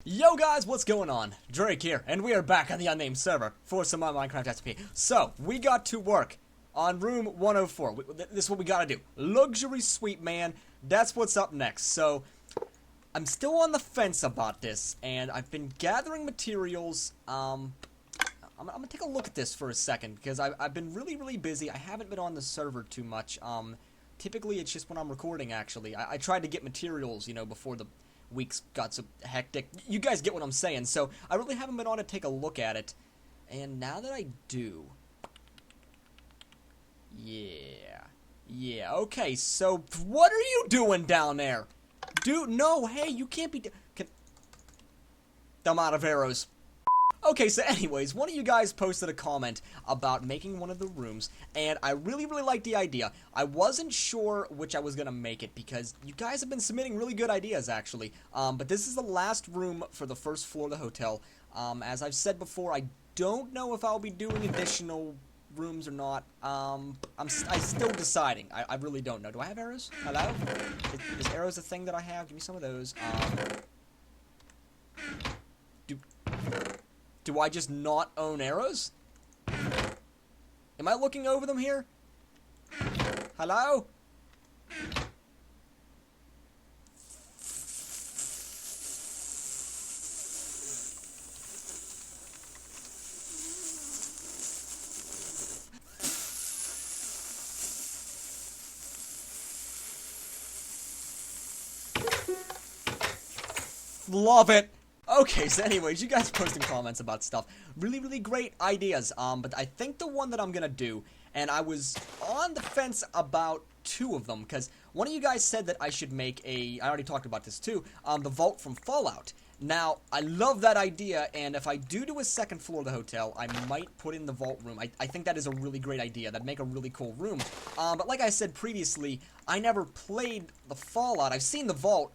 Yo guys, what's going on? Draykke here, and we are back on the Unnamed Server for some more Minecraft SP. So, we got to work on room 104. This is what we gotta do. Luxury suite, man. That's what's up next. So, I'm still on the fence about this, and I've been gathering materials. I'm gonna take a look at this for a second, because I've been really busy. I haven't been on the server too much. Typically it's just when I'm recording, actually. I tried to get materials, before the weeks got so hectic. You guys get what I'm saying. So I really haven't been on to take a look at it, and now that I do, yeah, okay. So what are you doing down there, dude? No, hey, you can't be. I'm out of arrows. Okay, so anyways, one of you guys posted a comment about making one of the rooms, and I really liked the idea. I wasn't sure which I was gonna make it, because you guys have been submitting really good ideas, actually. But this is the last room for the first floor of the hotel. As I've said before, I don't know if I'll be doing additional rooms or not. I'm still deciding. I really don't know. Do I have arrows? Hello? Is arrows a thing that I have? Give me some of those. Do I just not own arrows? Am I looking over them here? Hello? Love it! Okay, so anyways, you guys posting comments about stuff. Really great ideas, but I think the one that I'm gonna do, and I was on the fence about two of them, because one of you guys said that I should make I already talked about this too, the vault from Fallout. Now, I love that idea, and if I do a second floor of the hotel, I might put in the vault room. I think that is a really great idea. That'd make a really cool room. But like I said previously, I never played the Fallout. I've seen the vault,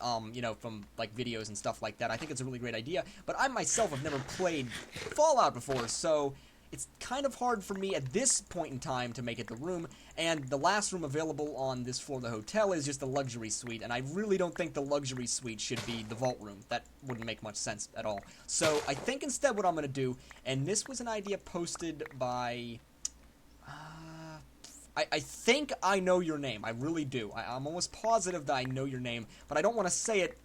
from, like, videos and stuff like that. I think it's a really great idea, but I myself have never played Fallout before, so it's kind of hard for me at this point in time to make it the room, and the last room available on this floor of the hotel is just the luxury suite, and I really don't think the luxury suite should be the vault room. That wouldn't make much sense at all. So I think instead what I'm going to do, and this was an idea posted by, I think I know your name. I really do. I'm almost positive that I know your name, but I don't want to say it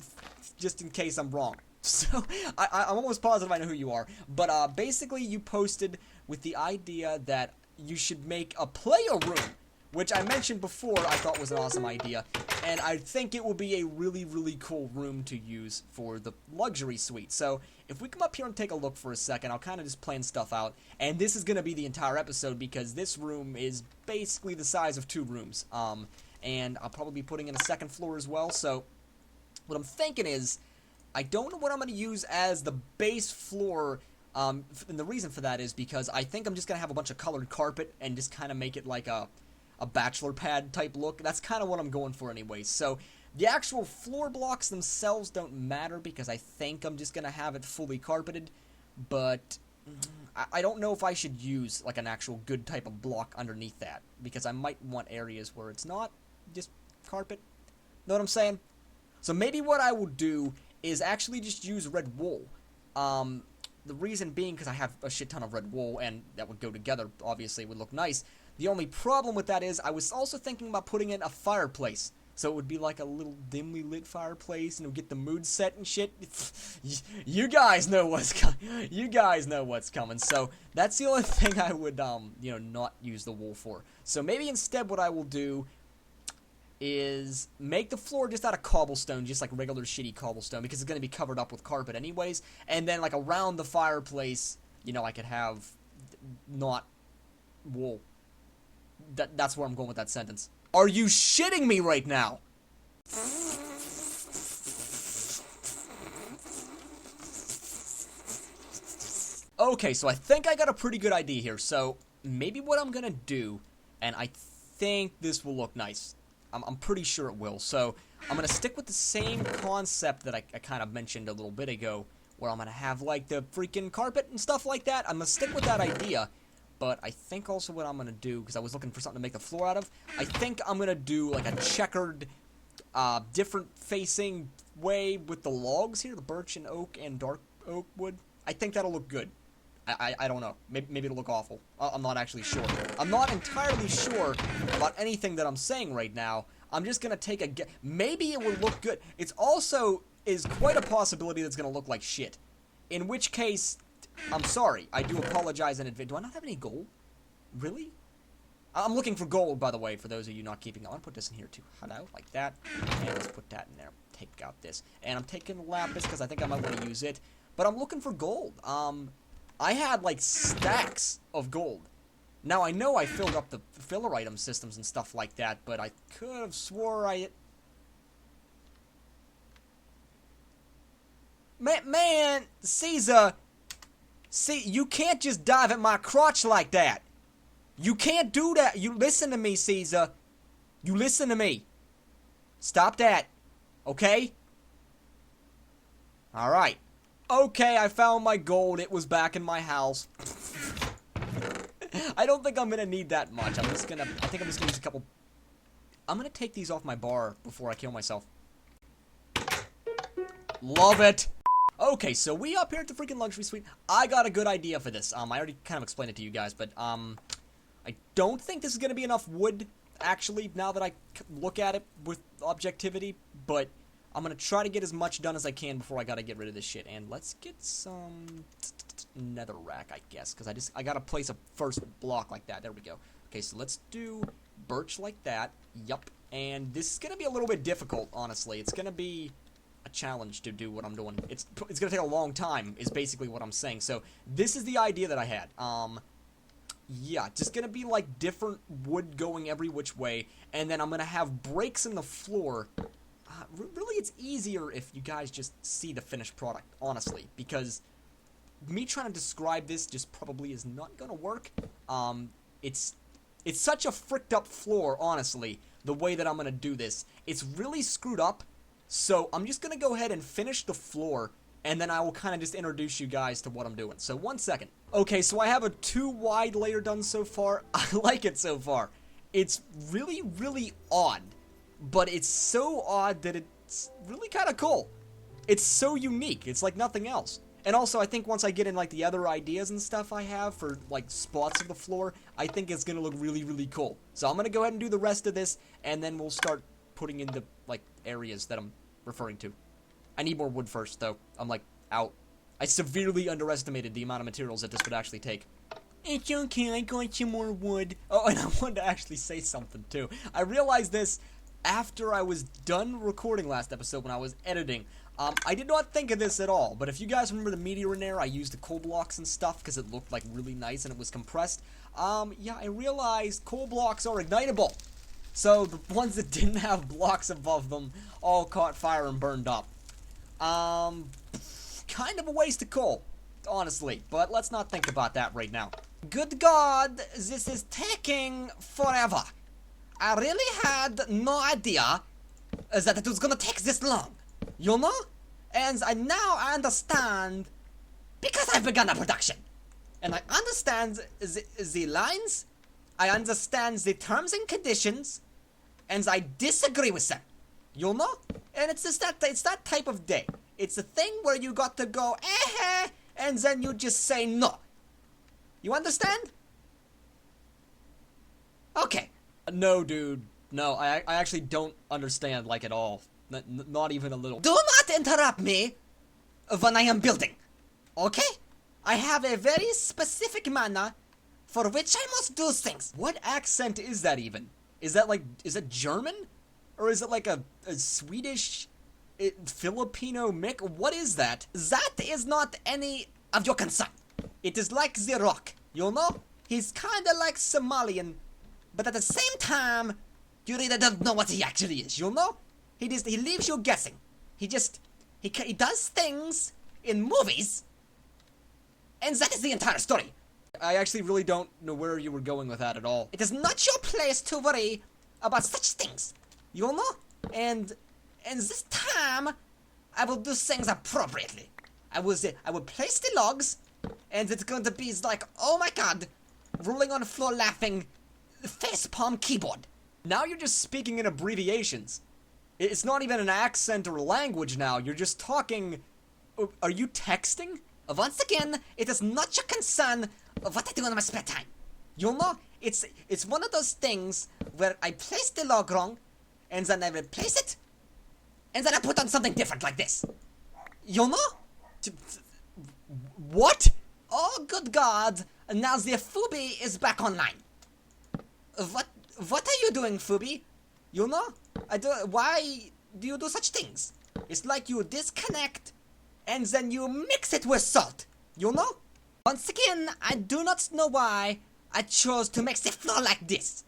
just in case I'm wrong. So, I'm almost positive I know who you are, but basically you posted with the idea that you should make a player room, which I mentioned before I thought was an awesome idea, and I think it will be a really cool room to use for the luxury suite. So, if we come up here and take a look for a second, I'll kind of just plan stuff out, and this is going to be the entire episode because this room is basically the size of two rooms, and I'll probably be putting in a second floor as well. So, what I'm thinking is, I don't know what I'm going to use as the base floor, and the reason for that is because I think I'm just going to have a bunch of colored carpet and just kind of make it like a bachelor pad type look. That's kind of what I'm going for anyways. So the actual floor blocks themselves don't matter because I think I'm just going to have it fully carpeted, but I don't know if I should use like an actual good type of block underneath that because I might want areas where it's not just carpet. Know what I'm saying? So maybe what I will do is actually just use red wool. The reason being because I have a shit ton of red wool, and that would go together, obviously, it would look nice. The only problem with that is I was also thinking about putting in a fireplace. So it would be like a little dimly lit fireplace, and it would get the mood set and shit. You guys know what's coming. You guys know what's coming. So that's the only thing I would, not use the wool for. So maybe instead what I will do is make the floor just out of cobblestone, just like regular shitty cobblestone, because it's going to be covered up with carpet anyways, and then like around the fireplace, I could have not wool. That's where I'm going with that sentence. Are you shitting me right now? Okay, so I think I got a pretty good idea here, so maybe what I'm going to do, and I think this will look nice. I'm pretty sure it will. So I'm going to stick with the same concept that I kind of mentioned a little bit ago, where I'm going to have like the freaking carpet and stuff like that. I'm going to stick with that idea, but I think also what I'm going to do, because I was looking for something to make the floor out of, I think I'm going to do like a checkered different facing way with the logs here, the birch and oak and dark oak wood. I think that'll look good. I don't know. Maybe it'll look awful. I'm not actually sure. I'm not entirely sure about anything that I'm saying right now. I'm just gonna take a guess. Maybe it will look good. It's also is quite a possibility that it's gonna look like shit. In which case, I'm sorry. I do apologize in advance. Do I not have any gold? Really? I'm looking for gold, by the way, for those of you not keeping. I'm gonna put this in here too. Hello, like that. And let's put that in there. Take out this. And I'm taking the lapis because I think I might want to use it. But I'm looking for gold. I had like stacks of gold. Now I know I filled up the filler item systems and stuff like that, but I could have swore Man, Caesar, see, you can't just dive at my crotch like that. You can't do that. You listen to me, Caesar. You listen to me. Stop that. Okay? Alright. Okay, I found my gold. It was back in my house. I don't think I'm gonna need that much. I think I'm just gonna use a couple. I'm gonna take these off my bar before I kill myself. Love it! Okay, so we up here at the freaking luxury suite. I got a good idea for this. I already kind of explained it to you guys, but, I don't think this is gonna be enough wood, actually, now that I look at it with objectivity, but I'm gonna try to get as much done as I can before I gotta get rid of this shit. And let's get some netherrack, I guess, because I gotta place a first block like that. There we go. Okay, so let's do birch like that. Yup. And this is gonna be a little bit difficult, honestly. It's gonna be a challenge to do what I'm doing. It's gonna take a long time, is basically what I'm saying. So this is the idea that I had. Yeah, just gonna be like different wood going every which way, and then I'm gonna have breaks in the floor. Really, it's easier if you guys just see the finished product, honestly, because me trying to describe this just probably is not gonna work. It's such a fricked up floor, honestly, the way that I'm gonna do this. It's really screwed up, so I'm just gonna go ahead and finish the floor, and then I will kind of just introduce you guys to what I'm doing. So, 1 second. Okay, so I have a 2 wide layer done so far. I like it so far. It's really, really odd. But it's so odd that it's really kind of cool. It's so unique. It's like nothing else. And also, I think once I get in, like, the other ideas and stuff I have for, like, spots of the floor, I think it's gonna look really, really cool. So I'm gonna go ahead and do the rest of this, and then we'll start putting in the, like, areas that I'm referring to. I need more wood first, though. I'm, like, out. I severely underestimated the amount of materials that this would actually take. It's okay, I got you more wood. Oh, and I wanted to actually say something, too. I realized this after I was done recording last episode when I was editing. I did not think of this at all, but if you guys remember the meteor in there, I used the coal blocks and stuff because it looked like really nice and it was compressed. Yeah, I realized coal blocks are ignitable. So the ones that didn't have blocks above them all caught fire and burned up. Kind of a waste of coal, honestly, but let's not think about that right now. Good God, this is taking forever. I really had no idea that it was gonna take this long, you know? And now I understand, because I've begun a production. And I understand the lines, I understand the terms and conditions, and I disagree with them, you know? And it's that type of day. It's a thing where you got to go, and then you just say no. You understand? Okay. No, dude. No, I actually don't understand, like, at all. Not even a little. Do not interrupt me when I am building, okay? I have a very specific manner for which I must do things. What accent is that even? Is that German? Or is it like a Swedish, Filipino mix? What is that? That is not any of your concern. It is like The Rock, you know? He's kinda like Somalian, but at the same time, you really don't know what he actually is, you know? He leaves you guessing. He does things in movies, and that is the entire story. I actually really don't know where you were going with that at all. It is not your place to worry about such things, you know? And this time, I will do things appropriately. I will place the logs, and it's going to be like, oh my god, rolling on the floor laughing, facepalm keyboard. Now you're just speaking in abbreviations. It's not even an accent or a language now. You're just talking. Are you texting? Once again, it is not your concern of what I do in my spare time. You know, it's one of those things where I place the log wrong, and then I replace it, and then I put on something different like this. You know? What? Oh, good God! Now the Fubi is back online. What are you doing, Fubi? You know? Why do you do such things? It's like you disconnect, and then you mix it with salt. You know? Once again, I do not know why I chose to make the floor like this.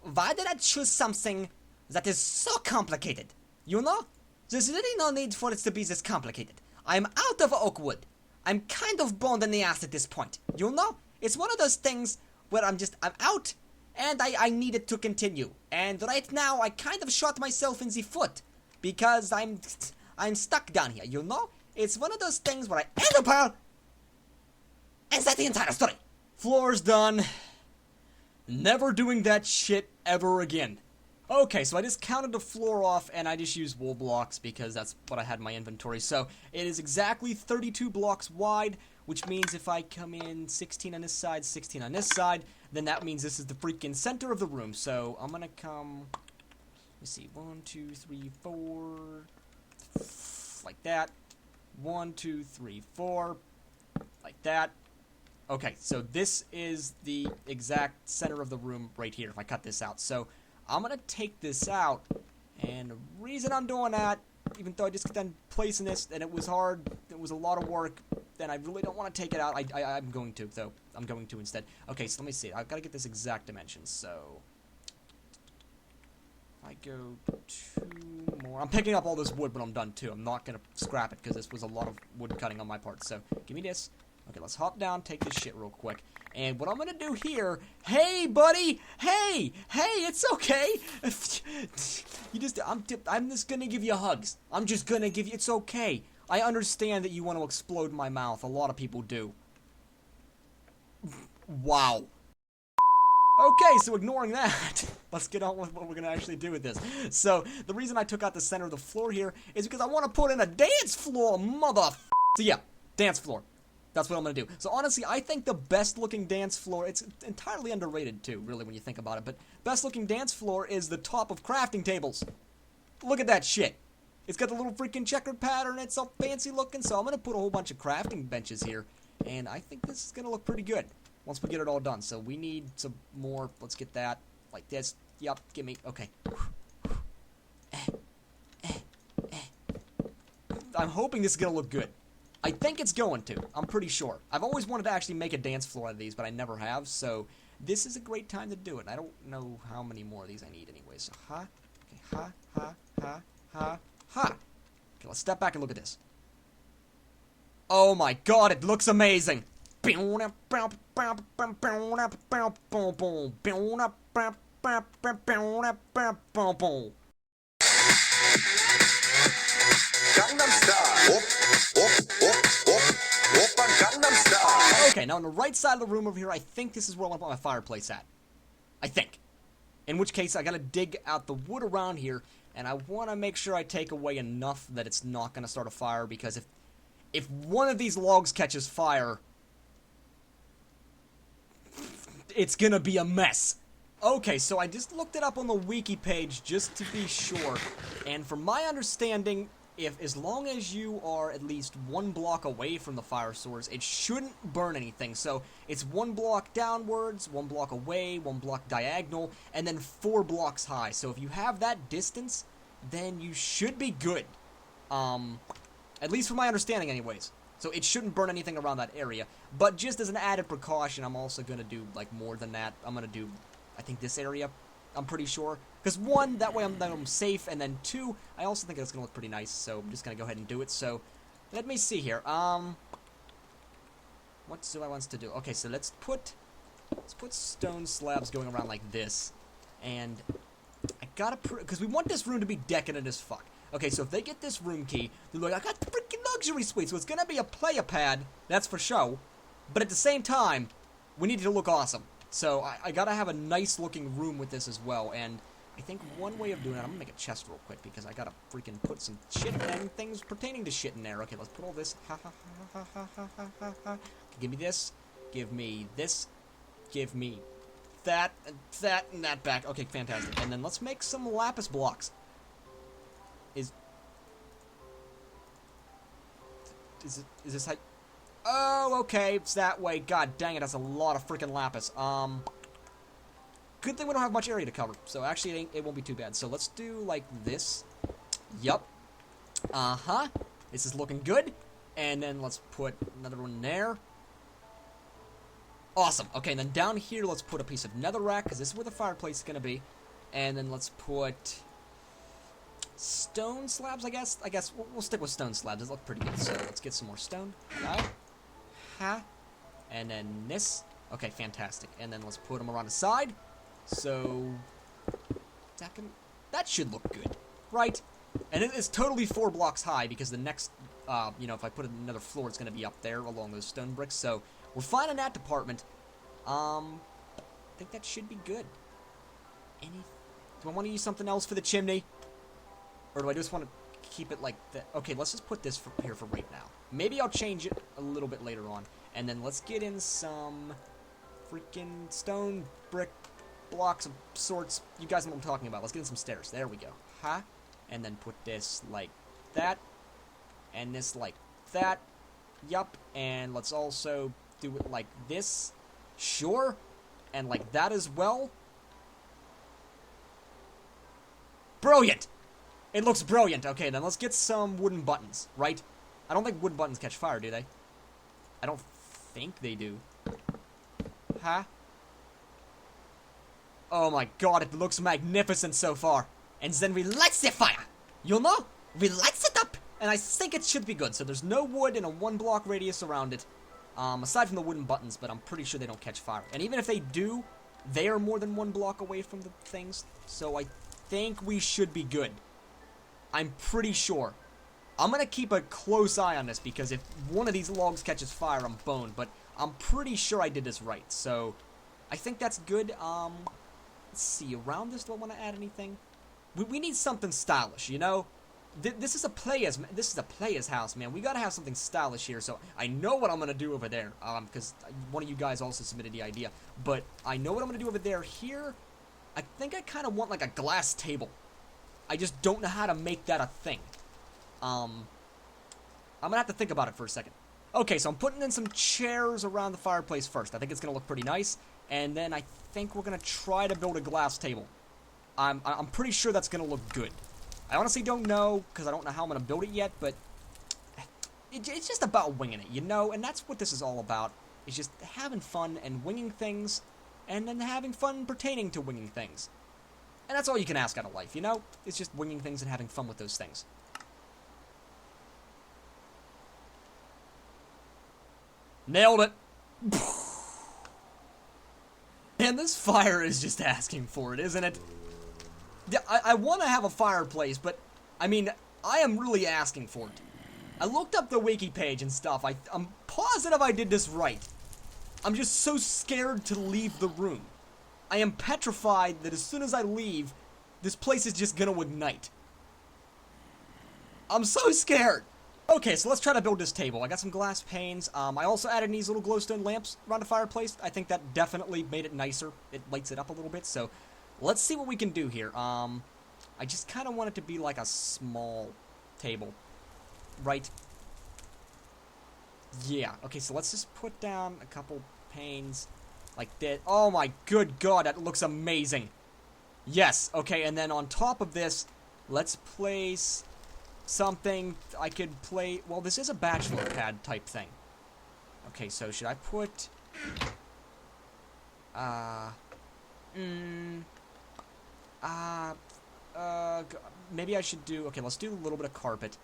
Why did I choose something that is so complicated? You know? There's really no need for it to be this complicated. I'm out of oak wood. I'm kind of boned in the ass at this point. You know? It's one of those things where I'm out, and I need it to continue. And right now, I kind of shot myself in the foot, because I'm stuck down here, you know? It's one of those things where I end up, and that's the entire story. Floor's done. Never doing that shit ever again. Okay, so I just counted the floor off, and I just used wool blocks because that's what I had in my inventory. So it is exactly 32 blocks wide, which means if I come in 16 on this side, 16 on this side, then that means this is the freaking center of the room. So I'm gonna come, let's see, 1, 2, 3, 4, like that. 1, 2, 3, 4, like that. Okay, so this is the exact center of the room right here, if I cut this out. So I'm going to take this out, and the reason I'm doing that, even though I just got done placing this, and it was hard, it was a lot of work, then I really don't want to take it out. I'm going to, though. I'm going to instead. Okay, so let me see. I've got to get this exact dimension, so if I go 2 more. I'm picking up all this wood when I'm done, too. I'm not going to scrap it, because this was a lot of wood cutting on my part. So give me this. Okay, let's hop down, take this shit real quick. And what I'm gonna do here, hey buddy, hey, it's okay. I'm just gonna give you hugs. I'm just gonna give you, it's okay. I understand that you want to explode my mouth. A lot of people do. Wow. Okay, so ignoring that, let's get on with what we're gonna actually do with this. So, the reason I took out the center of the floor here is because I want to put in a dance floor, So yeah, dance floor. That's what I'm going to do. So honestly, I think the best looking dance floor, it's entirely underrated too, really, when you think about it, but best looking dance floor is the top of crafting tables. Look at that shit. It's got the little freaking checkered pattern, it's all fancy looking, so I'm going to put a whole bunch of crafting benches here, and I think this is going to look pretty good once we get it all done. So we need some more, let's get that, like this, yep, give me, okay. I'm hoping this is going to look good. I think it's going to. I'm pretty sure. I've always wanted to actually make a dance floor out of these, but I never have, so this is a great time to do it. I don't know how many more of these I need anyway, so ha. Okay, ha, ha, ha, ha, ha. Okay, let's step back and look at this. Oh my god, it looks amazing! Gangnam Style. Gangnam Style. Okay, now on the right side of the room over here, I think this is where I want to put my fireplace at. I think. In which case, I gotta dig out the wood around here, and I want to make sure I take away enough that it's not gonna start a fire, because if one of these logs catches fire, it's gonna be a mess. Okay, so I just looked it up on the wiki page just to be sure, and from my understanding, as long as you are at least 1 block away from the fire source, it shouldn't burn anything. So it's 1 block downwards, 1 block away, 1 block diagonal, and then 4 blocks high. So if you have that distance, then you should be good. At least from my understanding anyways. So it shouldn't burn anything around that area. But just as an added precaution, I'm also going to do like more than that. I'm going to do, I think, this area. I'm pretty sure. Because 1, that way I'm safe, and then 2, I also think it's going to look pretty nice, so I'm just going to go ahead and do it. So, let me see here. What do I want to do? Okay, so let's put stone slabs going around like this. And I gotta, because we want this room to be decadent as fuck. Okay, so if they get this room key, they're like, I got the freaking luxury suite, so it's going to be a player pad, that's for show. But at the same time, we need it to look awesome. So I gotta have a nice looking room with this as well, and I think one way of doing that, I'm gonna make a chest real quick because I gotta freaking put some shit and things pertaining to shit in there. Okay, let's put all this. Ha ha ha ha ha ha ha ha. Give me this. Give me this. Give me that, and that back. Okay, fantastic. And then let's make some lapis blocks. Is this how... Oh, okay, it's that way. God dang it, that's a lot of freaking lapis. Good thing we don't have much area to cover, so actually it won't be too bad. So let's do like this. Yup. Uh-huh. This is looking good. And then let's put another one there. Awesome. Okay, and then down here, let's put a piece of netherrack, because this is where the fireplace is going to be. And then let's put stone slabs, I guess. We'll stick with stone slabs. Those look pretty good. So let's get some more stone. Ha. And then this. Okay, fantastic. And then let's put them around the side. So that should look good, right? And it is totally 4 blocks high because the next, if I put another floor, it's going to be up there along those stone bricks. So we're fine in that department. I think that should be good. Do I want to use something else for the chimney? Or do I just want to keep it like that? Okay, let's just put this here for right now. Maybe I'll change it a little bit later on. And then let's get in some freaking stone brick blocks of sorts. You guys know what I'm talking about. Let's get in some stairs. There we go. Ha. And then put this like that. And this like that. Yup. And let's also do it like this. Sure. And like that as well. Brilliant! It looks brilliant. Okay, then let's get some wooden buttons, right? I don't think wooden buttons catch fire, do they? I don't think they do. Huh? Oh my god, it looks magnificent so far. And then we light the fire. You know? We lights it up. And I think it should be good. So there's no wood in a 1 block radius around it. Aside from the wooden buttons, but I'm pretty sure they don't catch fire. And even if they do, they are more than 1 block away from the things. So I think we should be good. I'm pretty sure. I'm going to keep a close eye on this because if one of these logs catches fire, I'm boned. But I'm pretty sure I did this right. So I think that's good. Let's see. Around this, do I want to add anything? We need something stylish, you know? This is a player's house, man. We gotta have something stylish here. So I know what I'm gonna do over there, because one of you guys also submitted the idea. But I know what I'm gonna do over there. Here, I think I kind of want like a glass table. I just don't know how to make that a thing. I'm gonna have to think about it for a second. Okay, so I'm putting in some chairs around the fireplace first. I think it's gonna look pretty nice, and then I think we're gonna try to build a glass table. I'm pretty sure that's gonna look good. I honestly don't know, because I don't know how I'm going to build it yet, but it's just about winging it, you know? And that's what this is all about. It's just having fun and winging things, and then having fun pertaining to winging things. And that's all you can ask out of life, you know? It's just winging things and having fun with those things. Nailed it! Man, this fire is just asking for it, isn't it? I want to have a fireplace, but, I mean, I am really asking for it. I looked up the wiki page and stuff. I'm positive I did this right. I'm just so scared to leave the room. I am petrified that as soon as I leave, this place is just gonna ignite. I'm so scared. Okay, so let's try to build this table. I got some glass panes. I also added these little glowstone lamps around the fireplace. I think that definitely made it nicer. It lights it up a little bit, so... Let's see what we can do here. I just kind of want it to be like a small table. Right? Yeah. Okay, so let's just put down a couple panes like that. Oh my good god, that looks amazing. Yes. Okay, and then on top of this, let's place something I could play... Well, this is a Bachelor pad type thing. Okay, so should I put... maybe I should do... Okay, let's do a little bit of carpet.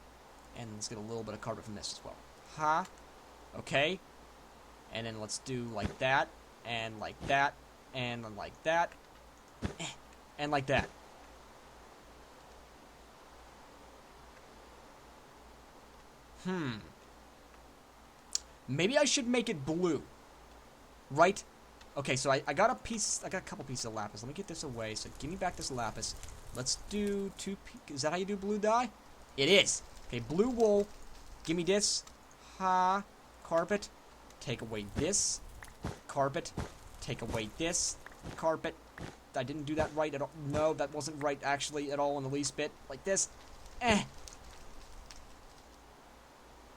And let's get a little bit of carpet from this as well. Ha. Okay. And then let's do like that. And like that. And then like that. And like that. Maybe I should make it blue. Right? Okay, so I got a couple pieces of lapis. Let me get this away. So give me back this lapis. Let's do is that how you do blue dye? It is. Okay, blue wool. Give me this. Ha. Carpet. Take away this. Carpet. Take away this. Carpet. I didn't do that right at all. No, that wasn't right actually at all in the least bit. Like this.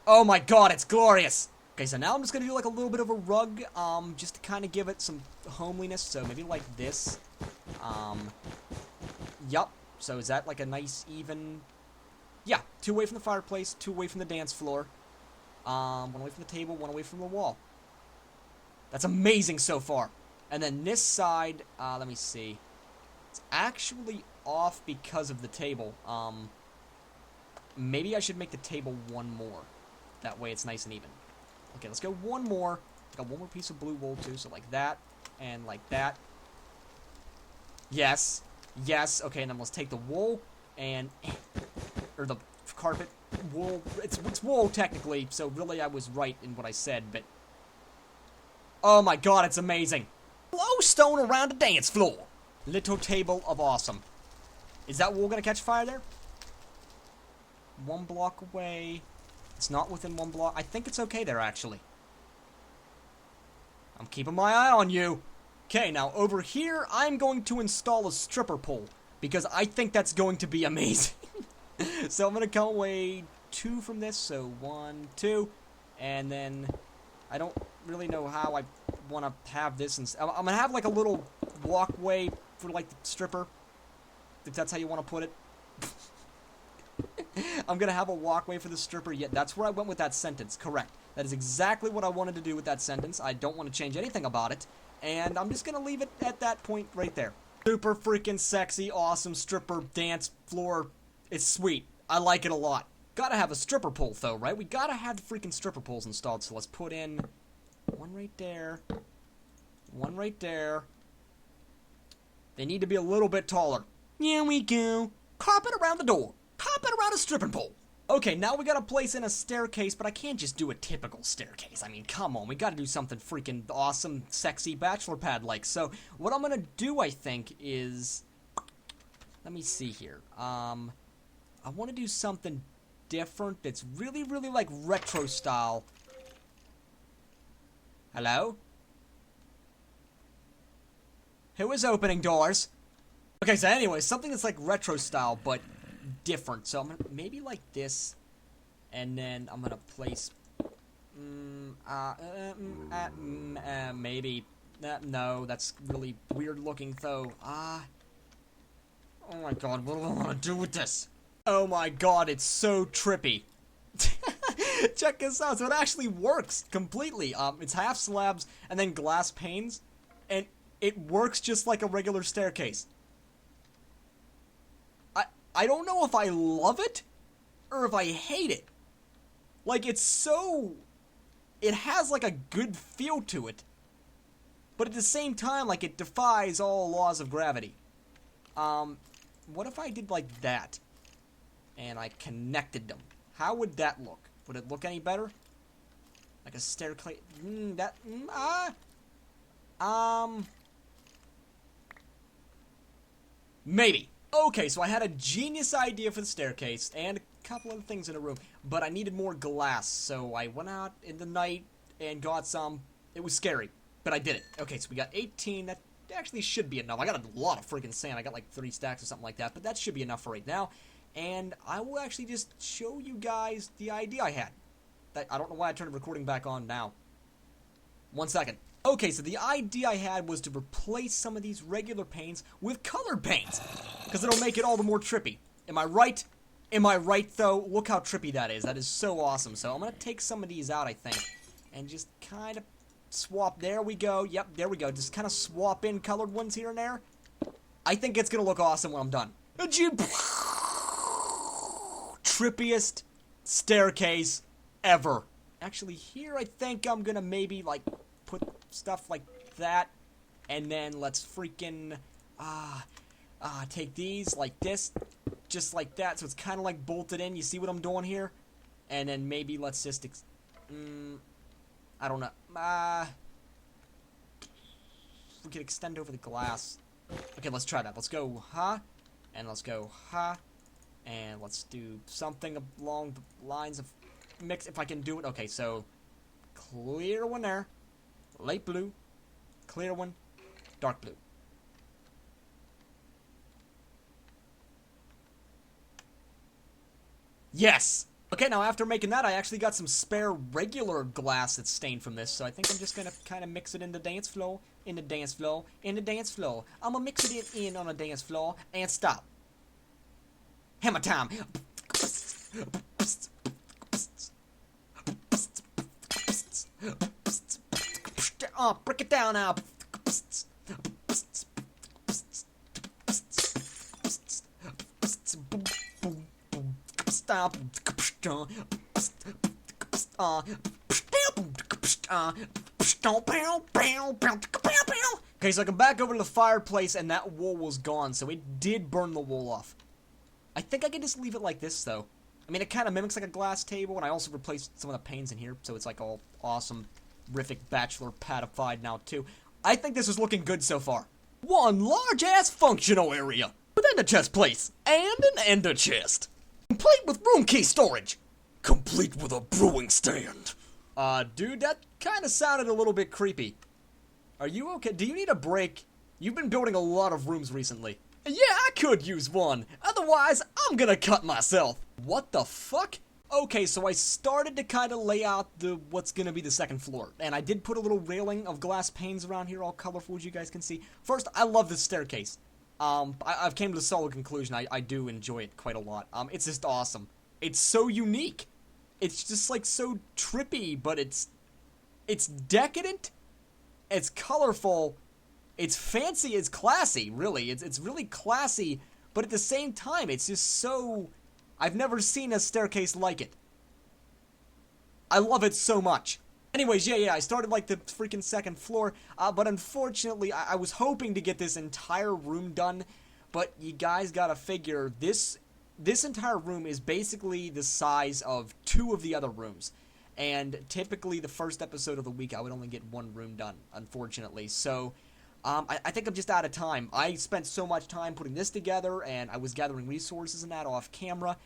Oh my god, it's glorious! Okay, so now I'm just gonna do like a little bit of a rug, just to kind of give it some homeliness. So maybe like this. Yup. So is that like a nice even... Yeah, 2 away from the fireplace, 2 away from the dance floor. 1 away from the table, 1 away from the wall. That's amazing so far. And then this side, let me see. It's actually off because of the table. Maybe I should make the table 1 more. That way it's nice and even. Okay, let's go 1 more. Got 1 more piece of blue wool too, so like that, and like that. Yes. Yes. Okay, and then let's take the wool, and... or the carpet. Wool. It's wool, technically, so really I was right in what I said, but... Oh my god, it's amazing. Glowstone around the dance floor. Little table of awesome. Is that wool gonna catch fire there? 1 block away. It's not within 1 block. I think it's okay there, actually. I'm keeping my eye on you. Okay, now over here, I'm going to install a stripper pole, because I think that's going to be amazing. So I'm gonna come away 2 from this, so 1, 2, and then I don't really know how I want to have this. I'm gonna have like a little walkway for like the stripper, if that's how you want to put it. I'm gonna have a walkway for the stripper. Yeah, that's where I went with that sentence. Correct. That is exactly what I wanted to do with that sentence. I don't want to change anything about it, and I'm just gonna leave it at that point right there. Super freaking sexy, awesome stripper dance floor. It's sweet. I like it a lot. Gotta have a stripper pole though, right? We gotta have the freaking stripper poles installed. So let's put in 1 right there, 1 right there. They need to be a little bit taller. Here we go. Carpet around the door. Carpet around a stripping pole. Okay, now we gotta place in a staircase, but I can't just do a typical staircase. I mean, come on, we gotta do something freaking awesome, sexy bachelor pad-like. So, what I'm gonna do, I think, is... Let me see here. I want to do something different that's really, really like retro style. Hello? Who is opening doors? Okay, so anyway, something that's like retro style, but different. So I'm gonna maybe like this, and then I'm gonna place maybe no, that's really weird looking though. Oh my god, what do I want to do with this? Oh my god, it's so trippy. Check this out. So it actually works completely. It's half slabs and then glass panes, and it works just like a regular staircase. I don't know if I love it or if I hate it. Like, it's so... It has, like, a good feel to it. But at the same time, like, it defies all laws of gravity. What if I did like that? And I connected them. How would that look? Would it look any better? Like a staircase... Maybe. Okay, so I had a genius idea for the staircase, and a couple other things in the room, but I needed more glass, so I went out in the night and got some. It was scary, but I did it. Okay, so we got 18, that actually should be enough. I got a lot of freaking sand, I got like 3 stacks or something like that, but that should be enough for right now, and I will actually just show you guys the idea I had. I don't know why I turned the recording back on now. 1 second. Okay, so the idea I had was to replace some of these regular paints with colored paints, because it'll make it all the more trippy. Am I right? Am I right, though? Look how trippy that is. That is so awesome. So I'm going to take some of these out, I think, and just kind of swap. There we go. Yep, there we go. Just kind of swap in colored ones here and there. I think it's going to look awesome when I'm done. Trippiest staircase ever. Actually, here I think I'm going to maybe, like... put stuff like that, and then let's freaking take these like this, just like that, so it's kind of like bolted in. You see what I'm doing here? And then maybe let's just, I don't know. we could extend over the glass. Okay, let's try that. Let's go, ha, and let's go, ha, and let's do something along the lines of mix, if I can do it. Okay, so clear one there, light blue, clear one, dark blue. Yes! Okay, now after making that, I actually got some spare regular glass that's stained from this, so I think I'm just gonna kind of mix it in the dance floor, in the dance floor, in the dance floor. I'm gonna mix it in on the dance floor, and stop. Hammer time! Break it down now! Stop. Okay, so I come back over to the fireplace and that wool was gone, so it did burn the wool off. I think I can just leave it like this, though. I mean, it kind of mimics like a glass table, and I also replaced some of the panes in here, so it's like all awesome, rific Bachelor patified now, too. I think this is looking good so far. One large-ass functional area with ender chest place and an ender chest. Complete with room key storage. Complete with a brewing stand. Dude, that kind of sounded a little bit creepy. Are you okay? Do you need a break? You've been building a lot of rooms recently. Yeah, I could use one. Otherwise, I'm gonna cut myself. What the fuck? Okay, so I started to kind of lay out what's gonna be the second floor. And I did put a little railing of glass panes around here, all colorful as you guys can see. First, I love this staircase. I've came to the solid conclusion, I do enjoy it quite a lot. It's just awesome. It's so unique. It's just, like, so trippy, but it's decadent, it's colorful, it's fancy, it's classy, really. It's really classy, but at the same time, it's just so... I've never seen a staircase like it. I love it so much. Anyways, yeah, I started like the freaking second floor, but unfortunately, I was hoping to get this entire room done, but you guys gotta figure, this entire room is basically the size of 2 of the other rooms, and typically the first episode of the week, I would only get 1 room done, unfortunately, so, I think I'm just out of time. I spent so much time putting this together, and I was gathering resources and that off camera.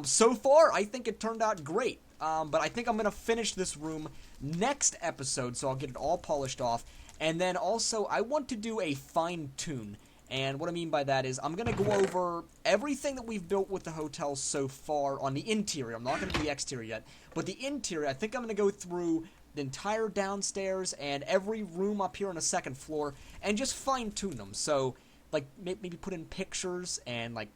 So far, I think it turned out great. But I think I'm going to finish this room next episode, so I'll get it all polished off. And then also, I want to do a fine-tune. And what I mean by that is, I'm going to go over everything that we've built with the hotel so far on the interior. I'm not going to do the exterior yet. But the interior, I think I'm going to go through the entire downstairs and every room up here on the second floor and just fine-tune them. So, like, maybe put in pictures and, like,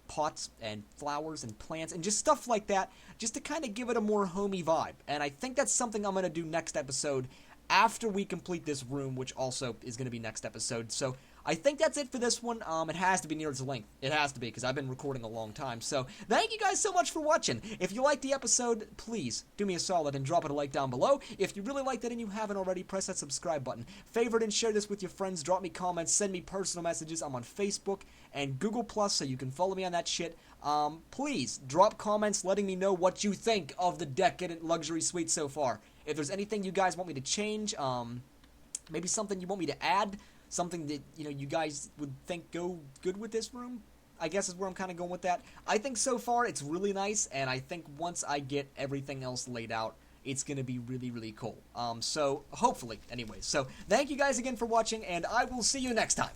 pots and flowers and plants and just stuff like that, just to kind of give it a more homey vibe. And I think that's something I'm going to do next episode after we complete this room, which also is going to be next episode. So I think that's it for this one. It has to be near its length. It has to be, because I've been recording a long time. So thank you guys so much for watching. If you liked the episode, please do me a solid and drop it a like down below. If you really liked it and you haven't already, press that subscribe button. Favorite and share this with your friends. Drop me comments. Send me personal messages. I'm on Facebook and Google+, so you can follow me on that shit. Please drop comments letting me know what you think of the decadent luxury suite so far. If there's anything you guys want me to change, maybe something you want me to add, something that, you know, you guys would think go good with this room, I guess is where I'm kind of going with that. I think so far it's really nice, and I think once I get everything else laid out, it's going to be really, really cool. So, hopefully, anyways. So, thank you guys again for watching, and I will see you next time.